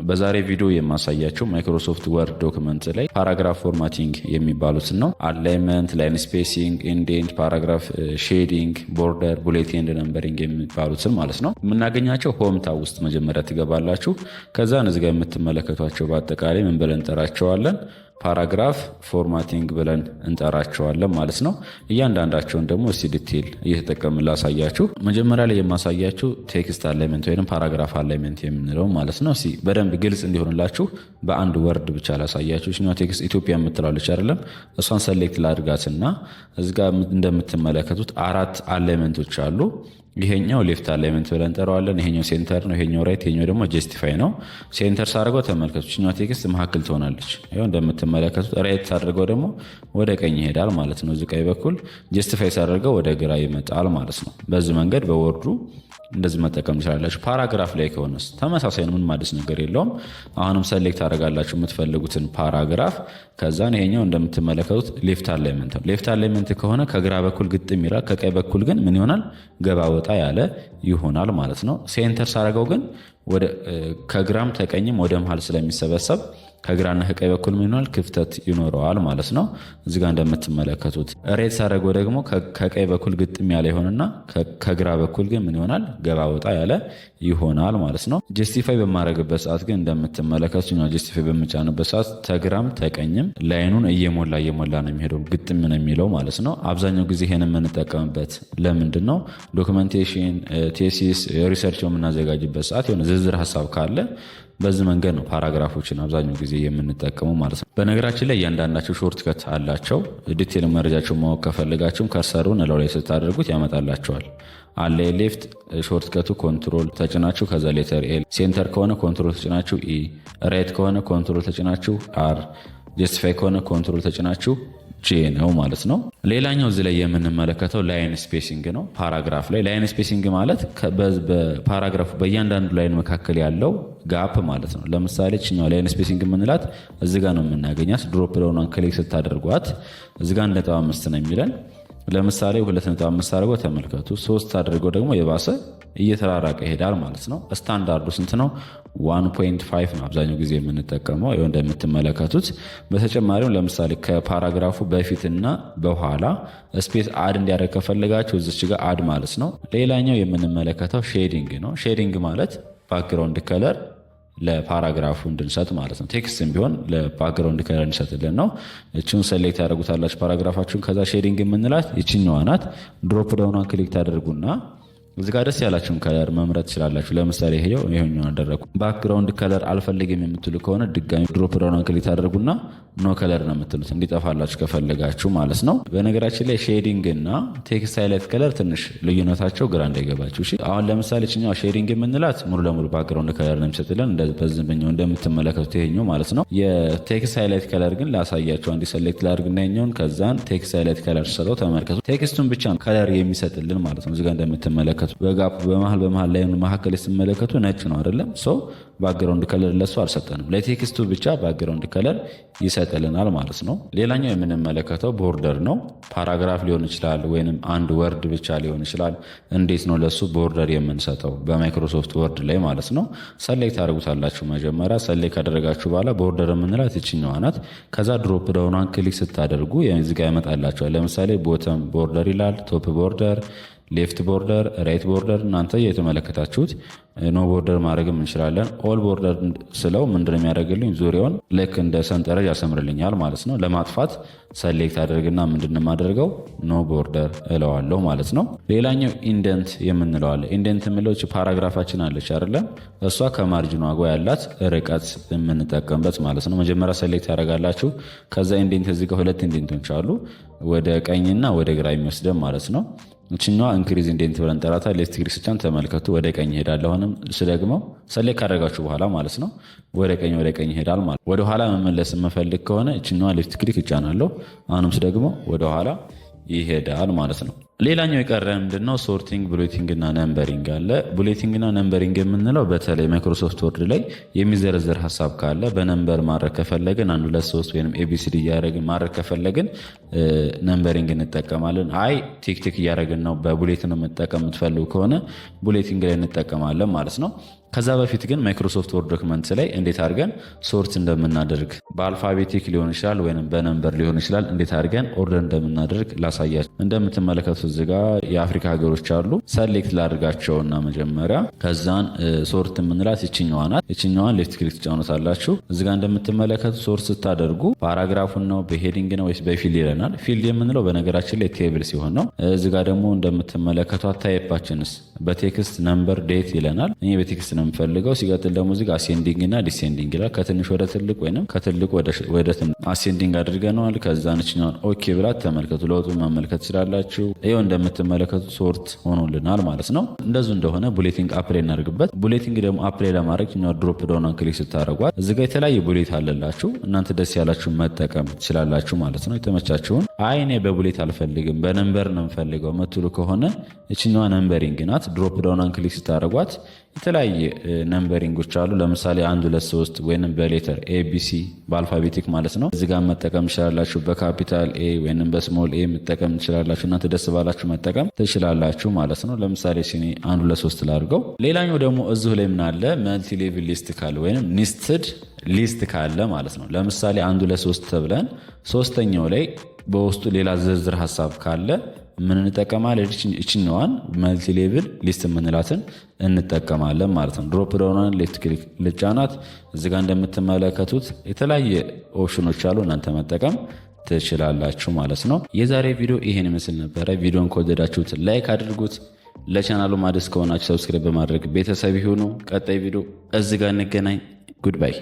በዛሬ ቪዲዮ የማሳያችሁ ማይክሮሶፍት ወርድ ዶክመንት ላይ ፓራግራፍ ፎርማቲንግ የሚባሉትን ነው። አላይመንት፣ ላይን ስፔሲንግ፣ ኢንዴንት፣ ፓራግራፍ ሼዲንግ፣ ቦርደር፣ ቡሌት ኤንድ ነምበሪንግ የሚባሉትን ማለት ነው። የምናገኛቸው ሆም ታብ ውስጥ መጀመሪያ ትገባላችሁ። ከዛ እዚህ ጋር የምትመለከቷቸው በአጠቃላይ ምን ብለን እንጠራቸዋለን? ፓራግራፍ ፎርማቲንግ ብለን እንጠራቸዋለን ማለት ነው። እያንዳንዳቸውን ደግሞ እስቲ ዲቴል እየተጠቀምን ላሳያችሁ። መጀመሪያ ላይ የማሳያችሁ ቴክስት አላይመንት ወይም ፓራግራፍ አላይመንት የምንለው ማለት ነው። እስቲ በደንብ ግልጽ እንዲሆንላችሁ በአንድ ወርድ ብቻ ላሳያችሁ። እኛ ቴክስት ኢትዮጵያ የምትላለች አይደለም፣ እሷን ሰሌክት ላድርጋትና እዚጋ እንደምትመለከቱት 4 አላይመንቶች አሉ። ይሄኛው ሌፍት አላይመንት ብለን እንጠራዋለን። ይሄኛው ሴንተር ነው። ይሄኛው ራይት፣ ይሄኛው ደግሞ ጀስቲፋይ ነው። ሴንተር ሳደርገው ተመልከቱ፣ እኛው ቴክስት መካከል ትሆናለች። ይሄው እንደምትመለከቱት። ራይት ሳደርገው ደግሞ ወደ ቀኝ ይሄዳል ማለት ነው፣ እዚህ ቀኝ በኩል። ጀስቲፋይ ሳደርገው ወደ ግራ ይመጣል ማለት ነው። በዚህ መንገድ በወርዱ እንደዚህ መጠቀም ትችላላችሁ። ፓራግራፍ ላይ ከሆነስ ተመሳሳይ ነው፣ ምንም አዲስ ነገር የለውም። አሁንም ሰሌክት አደርጋላችሁ የምትፈልጉትን ፓራግራፍ። ከዛን ይሄኛው እንደምትመለከቱት ሌፍት አላይመንት ነው። ሌፍት አላይመንት ከሆነ ከግራ በኩል ግጥም ይላል፣ ከቀኝ በኩል ግን ምን ይሆናል? ገባ ወጣ ያለ ይሆናል ማለት ነው። ሴንተር ሳደርገው ግን ከግራም ተቀኝም ወደ መሃል ስለሚሰበሰብ ከግራና ከቀኝ በኩል ምን ይሆናል? ክፍተት ይኖረዋል ማለት ነው። እዚህ ጋር እንደምትመለከቱት ሬድ ሳደርገው ደግሞ ከቀኝ በኩል ግጥም ያለ ይሆንና ከግራ በኩል ግን ምን ይሆናል? ገባ ወጣ ያለ ይሆናል ማለት ነው። ጀስቲፋይ በማድረግበት ሰዓት ግን እንደምትመለከቱት ጀስቲፋይ በምጫንበት ሰዓት ተግራም ተቀኝም ላይኑን እየሞላ ነው የሚሄደው፣ ግጥም ነው የሚለው ማለት ነው። አብዛኛው ጊዜ ይሄን የምንጠቀምበት ለምንድን ነው? ዶክመንቴሽን፣ ቴሲስ፣ ሪሰርች የምናዘጋጅበት ሰዓት የሆነ ዝርዝር ሀሳብ ካለ በዚህ መንገድ ነው ፓራግራፎችን አብዛኛው ጊዜ የምንጠቀመው ማለት ነው። በነገራችን ላይ እያንዳንዳቸው ሾርት ከት አላቸው። ዲቴል መረጃቸው ማወቅ ከፈለጋችሁም ከርሰሩን እላው ላይ ስታደርጉት ያመጣላቸዋል። አለ ሌፍት ሾርት ከቱ ኮንትሮል ተጭናችሁ ከዛ ሌተር ኤል፣ ሴንተር ከሆነ ኮንትሮል ተጭናችሁ ኢ፣ ራይት ከሆነ ኮንትሮል ተጭናችሁ አር፣ ጀስቲፋይ ከሆነ ኮንትሮል ተጭናችሁ ጄ ነው ማለት ነው። ሌላኛው እዚህ ላይ የምንመለከተው ላይን ስፔሲንግ ነው። ፓራግራፍ ላይ ላይን ስፔሲንግ ማለት በፓራግራፉ በእያንዳንዱ ላይን መካከል ያለው ጋፕ ማለት ነው። ለምሳሌ ችኛው ላይን ስፔሲንግ የምንላት እዚህ ጋር ነው የምናገኛት። ድሮፕ ዳውኗን ክሊክ ስታደርጓት እዚህ ጋር 1.5 ነው የሚለን። ለምሳሌ 2.5 አድርገው ተመልከቱ። 3 አድርገው ደግሞ የባሰ እየተራራቀ ይሄዳል ማለት ነው። ስታንዳርዱ ስንት ነው? 1.5 ነው አብዛኛው ጊዜ የምንጠቀመው ይኸው እንደምትመለከቱት። በተጨማሪም ለምሳሌ ከፓራግራፉ በፊትና በኋላ ስፔስ አድ እንዲያደርግ ከፈለጋችሁ እዚች ጋር አድ ማለት ነው። ሌላኛው የምንመለከተው ሼዲንግ ነው። ሼዲንግ ማለት ባክግራውንድ ከለር ለፓራግራፉ እንድንሰጥ ማለት ነው። ቴክስትም ቢሆን ለባክግራውንድ ከለር እንሰጥልን ነው። እቺን ሰሌክት ያደርጉታላችሁ ፓራግራፋችሁን። ከዛ ሼዲንግ የምንላት ይችኛዋ ናት። ድሮፕ ዳውኗን ክሊክ ታደርጉና እዚህ ጋር ደስ ያላችሁን ከለር መምረጥ ትችላላችሁ። ለምሳሌ ይሄኛው አደረኩ። ባክግራውንድ ከለር አልፈልግም የምትሉ ከሆነ ድጋሚ ድሮፕ ዳውን ክሊክ ታደርጉና ኖ ከለር ነው የምትሉት እንዲጠፋላችሁ ከፈለጋችሁ ማለት ነው። በነገራችን ላይ ሼዲንግ እና ቴክስት ሃይላይት ከለር ትንሽ ልዩነታቸው ግራ እንዳይገባችሁ እሺ። አሁን ለምሳሌ እኛው ሼዲንግ የምንላት ሙሉ ለሙሉ ባክግራውንድ ከለር ነው የሚሰጥልን በዚህኛው እንደምትመለከቱት ይሄኛው ማለት ነው። የቴክስት ሃይላይት ከለር ግን ላሳያችሁ አንዲ ሰሌክት ላድርግና ይሄኛውን ከዛን ቴክስት ሃይላይት ከለር ሰጠው ተመልከቱ። ቴክስቱን ብቻ ከለር የሚሰጥልን ማለት ነው። እዚህ ጋር እንደምትመለከቱ በጋፕ በመሃል ላይ መካከል ሲመለከቱ ነጭ ነው አይደለም? ሰው ባክግራውንድ ከለር ለሱ አልሰጠንም። ለቴክስቱ ብቻ ባክግራውንድ ከለር ይሰጥልናል ማለት ነው። ሌላኛው የምንመለከተው ቦርደር ነው። ፓራግራፍ ሊሆን ይችላል ወይንም አንድ ወርድ ብቻ ሊሆን ይችላል። እንዴት ነው ለሱ ቦርደር የምንሰጠው? በማይክሮሶፍት ወርድ ላይ ማለት ነው። ሰሌክት አድርጉታላችሁ። መጀመሪያ ሰሌክት ካደረጋችሁ በኋላ ቦርደር የምንላት ይችኛዋ ናት። ከዛ ድሮፕ ዳውኗን ክሊክ ስታደርጉ እዚህ ጋር ያመጣላችኋል። ለምሳሌ ቦተም ቦርደር ይላል፣ ቶፕ ቦርደር፣ ሌፍት ቦርደር፣ ራይት ቦርደር። እናንተ የተመለከታችሁት ኖ ቦርደር ማድረግም እንችላለን። ኦል ቦርደር ስለው ምንድን ነው የሚያደርግልኝ? ዙሪያውን ልክ እንደ ሰንጠረዥ ያሰምርልኛል ማለት ነው። ለማጥፋት ሰሌክት አድርግና ምንድን ነው የማደርገው? ኖ ቦርደር እለዋለሁ ማለት ነው። ሌላኛው ኢንደንት የምንለዋለ። ኢንደንት የምለው ፓራግራፋችን አለች አይደለም? እሷ ከማርጅኗ ጋር ያላት ርቀት የምንጠቀምበት ማለት ነው። መጀመሪያ ሰሌክት ያደርጋላችሁ። ከዛ ኢንደንት እዚህ ጋር 2 ኢንደንቶች አሉ፣ ወደ ቀኝና ወደ ግራ የሚወስደን ማለት ነው። እችኛዋ ኢንክሪዝ ኢንዴንት ብለን ጠራታ። ሌፍት ክሊክ ስጫን ተመልከቱ ወደ ቀኝ ይሄዳል። አሁንም ስደግመው ሰሌክት ካደረጋችሁ በኋላ ማለት ነው ወደ ቀኝ ይሄዳል ማለት። ወደ ኋላ መመለስ የምፈልግ ከሆነ እችኛዋ ሌፍት ክሊክ እጫናለሁ። አሁንም ስደግመው ወደ ኋላ ይሄዳል ማለት ነው። ሌላኛው የቀረ ምንድነው? ሶርቲንግ፣ ቡሌቲንግ እና ነምበሪንግ አለ። ቡሌቲንግ እና ነምበሪንግ የምንለው በተለይ ማይክሮሶፍት ወርድ ላይ የሚዘረዘር ሀሳብ ካለ በነምበር ማድረግ ከፈለግን 1 2 3 ወይም ኤቢሲዲ እያደረግን ማድረግ ከፈለግን ነምበሪንግ እንጠቀማለን። አይ ቲክ ቲክ እያደረግን ነው በቡሌት ነው መጠቀም የምትፈልጉ ከሆነ ቡሌቲንግ ላይ እንጠቀማለን ማለት ነው። ከዛ በፊት ግን ማይክሮሶፍት ወርድ ዶክመንት ላይ እንዴት አድርገን ሶርት እንደምናደርግ በአልፋቤቲክ ሊሆን ይችላል ወይም በነምበር ሊሆን ይችላል እንዴት አድርገን ኦርደር እንደምናደርግ ላሳያችሁ። እንደምትመለከቱት እዚህ ጋር የአፍሪካ ሀገሮች አሉ። ሰሌክት ላድርጋቸውና መጀመሪያ ከዛን ሶርት የምንላት ይችኛዋ ናት። ይችኛዋን ሌፍት ክሊክ ትጫኑታላችሁ። እዚህ ጋር እንደምትመለከቱት ሶርት ስታደርጉ ፓራግራፉን ነው በሄዲንግ ነው ወይስ በፊልድ ይለናል። ፊልድ የምንለው በነገራችን ላይ ቴብል ሲሆን ነው። እዚህ ጋር ደግሞ እንደምትመለከቷት ታይፓችንስ በቴክስት ነምበር ዴት ይለናል። እኔ በቴክስት ነው የምፈልገው። ሲቀጥል ደግሞ እዚህ ጋር አሴንዲንግ እና ዲሴንዲንግ ይላል። ከትንሽ ወደ ትልቅ ወይንም ከትልቅ ወደ ትንሽ አሴንዲንግ አድርገነዋል። ከዛ ንችኛውን ኦኬ ብላት ተመልከቱ። ለውጡን መመልከት ትችላላችሁ። ይኸው እንደምትመለከቱት ሶርት ሆኖልናል ማለት ነው። እንደዙ እንደሆነ ቡሌቲንግ አፕላይ እናደርግበት። ቡሌቲንግ ደግሞ አፕላይ ለማድረግ ድሮፕ ዳውን ክሊክ ስታደርጓት እዚህ ጋር የተለያየ ቡሌት አለላችሁ። እናንተ ደስ ያላችሁ መጠቀም ትችላላችሁ ማለት ነው። የተመቻችሁን አይ እኔ በቡሌት አልፈልግም በነምበር ነው የምፈልገው መትሉ ከሆነ ይችኛዋ ነምበሪንግ ናት። ድሮፕ ዳውን ክሊክ ስታደርጓት የተለያየ ነምበሪንጎች አሉ። ለምሳሌ 1 2 3 ወይንም በሌተር ኤቢሲ በአልፋቤቲክ ማለት ነው። እዚህ ጋር መጠቀም ትችላላችሁ። በካፒታል ኤ ወይንም በስሞል ኤ መጠቀም ትችላላችሁ። እናንተ ደስ ባላችሁ መጠቀም ትችላላችሁ ማለት ነው። ለምሳሌ ሲኒ 1 2 3 ላድርገው። ሌላኛው ደግሞ እዚሁ ላይ ምን አለ መልቲ ሌቭል ሊስት ካለ ወይንም ኒስትድ ሊስት ካለ ማለት ነው። ለምሳሌ 1 2 3 ተብለን ሶስተኛው ላይ በውስጡ ሌላ ዝርዝር ሀሳብ ካለ ምን እንጠቀማለን? እችኛዋን መልቲ ሌቭል ሊስት የምንላትን እንጠቀማለን ማለት ነው። ድሮፕ ዳውን ሌፍት ክሊክ ልጫናት። እዚህ ጋር እንደምትመለከቱት የተለያየ ኦፕሽኖች አሉ። እናንተ መጠቀም ትችላላችሁ ማለት ነው። የዛሬ ቪዲዮ ይሄን ይመስል ነበረ። ቪዲዮን ከወደዳችሁት ላይክ አድርጉት። ለቻናሉ አዲስ ከሆናችሁ ሰብስክራይብ በማድረግ ቤተሰብ ይሁኑ። ቀጣይ ቪዲዮ እዚህ ጋር እንገናኝ። ጉድባይ